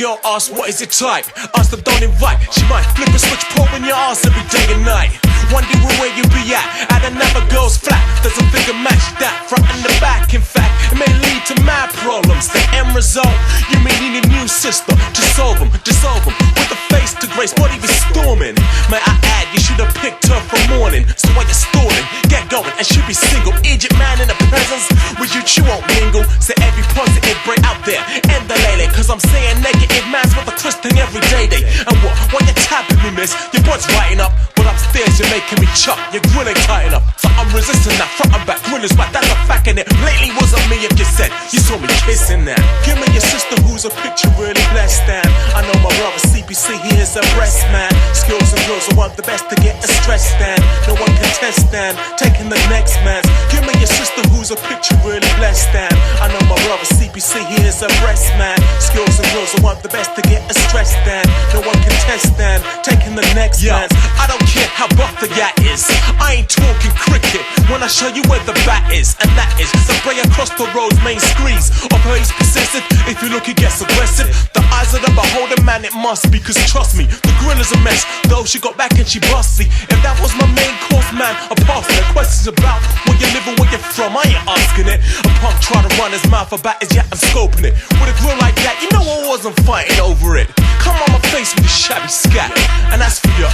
girl asks what is your type, ask them don't invite. She might flip a switch, probing your ass every day and night. Wondering where you be at another girl's flat. Does a figure match that, front and the back? In fact, it may lead to mad problems. The end result, you may need a new system to solve them, dissolve them. With a face to grace, body be storming. May I add, you should have picked her for morning. So while you're stalling, get going and should be single. Egypt man in the presence, with you won't mingle. Say every positive break out there, end the lady. Cause I'm saying negative man's with a Christian every day. And what, while you're tapping me miss, your butt's writing up. But upstairs you're making me chop, your grill ain't tighten up. So I'm resisting that, front and back, grill is back, that's a fact in it. Lately wasn't me if you said, you saw me kissing that. Give me your sister who's a picture really blessed and I know my brother CPC, he is a breast man. Skillz N Grillz, I want the best to get a stress stand. No one can test stand, taking the next man's. Give me your sister who's a picture really blessed and I know my brother CPC, he is a breast man. Skillz N Grillz, I want the best to get a stress stand. No one can test stand, taking the next man's. I don't care how buff the yacht is, I ain't talking cricket when I show you where the bat is. And that is the spray across the road's main screens. Of her he's possessive, if you look he gets aggressive. The eyes of the beholder man it must be. Cause trust me, the grill is a mess, though she got back and she busty. If that was my main course man, I'm passing the questions about where you live and where you're from, I ain't asking it. A punk try to run his mouth about his yet I'm scoping it. With a grill like that, you know I wasn't fighting over it. Come on my face with a shabby scat. And that's for you.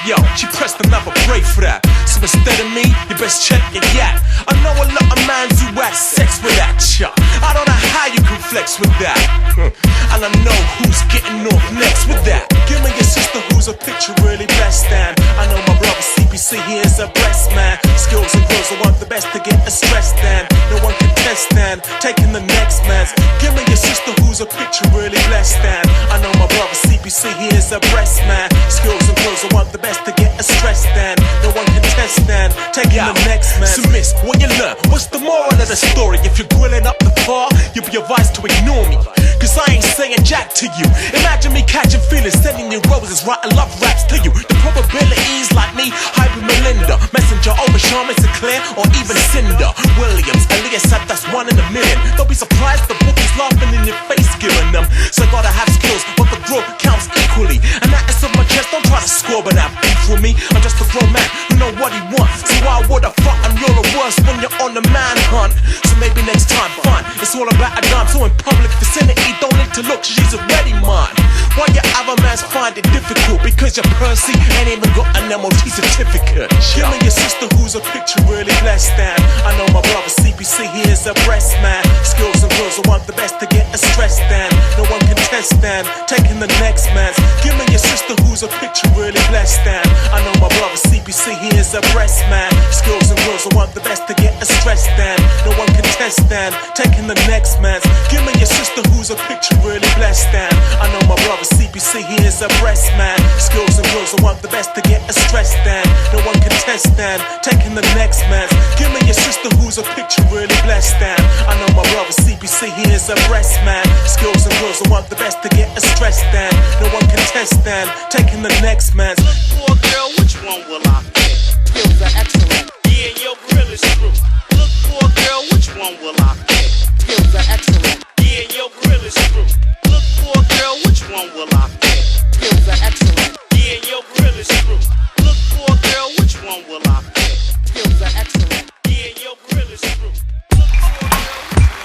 Yo, she pressed another break for that. So instead of me, you best check your yak. I know a lot of mans who have sex with that chop. I don't know how you can flex with that. And I know who's getting off next with that. Give me your sister who's a picture really blessed and I know my brother CPC, he is a breast man. Skillz N Grillz, I want the best to get a stress stand. No one can test stand, taking the next man's. Give me your sister who's a picture really blessed and I know my brother CPC, he is a breast man. Skillz N Grillz, I want the best to get a stress stand. No one can test stand, taking the next man. So miss, what you learn? What's the moral of the story? If you're grilling up the far, you'll be advised to ignore me. Cause I ain't saying jack to you. Imagine me catching feelings, sending you roses, writing love raps to you. The probabilities like me, Hyper Melinda, Messenger over Charmin Sinclair, or even Cinder Williams. Elias said that's 1 in a million. Don't be surprised the book is laughing in your face giving them. So gotta have skills, but the growth counts equally. And that is on my chest, don't try to score but have beef with me. I'm just a grown man who know what he wants. So why would I front? And you're the worst when you're on the manhunt. So maybe next time, fine. It's all about a dime. So in public vicinity, don't need to look, she's already mine. Why your other mans find it difficult? Because your Percy ain't even got an MOT certificate. Give me your sister who's a picture really blessed and I know my brother CPC, he is a breast man. Skillz N Grillz, I want the best to get a stress stand. No one can test stand, taking the next man's. Give me your sister who's a picture really blessed and I know my brother CPC, he is a breast man. Skillz N Grillz, I want the best to get a stress stand. No one can test stand, taking the next man's. Give me your sister who's a picture really blessed and I know my brother CPC, he is a breast man. Skillz N Grillz, I want the best to get a stress stand. No one can test stand, taking the next man's. Give me your sister who's a picture really blessed and I know my brother CPC, he is a breast man. Skillz N Grillz, I want the best to get a stress stand. No one can test stand, taking the next man's. Poor girl, which one will I pick? Skills are excellent.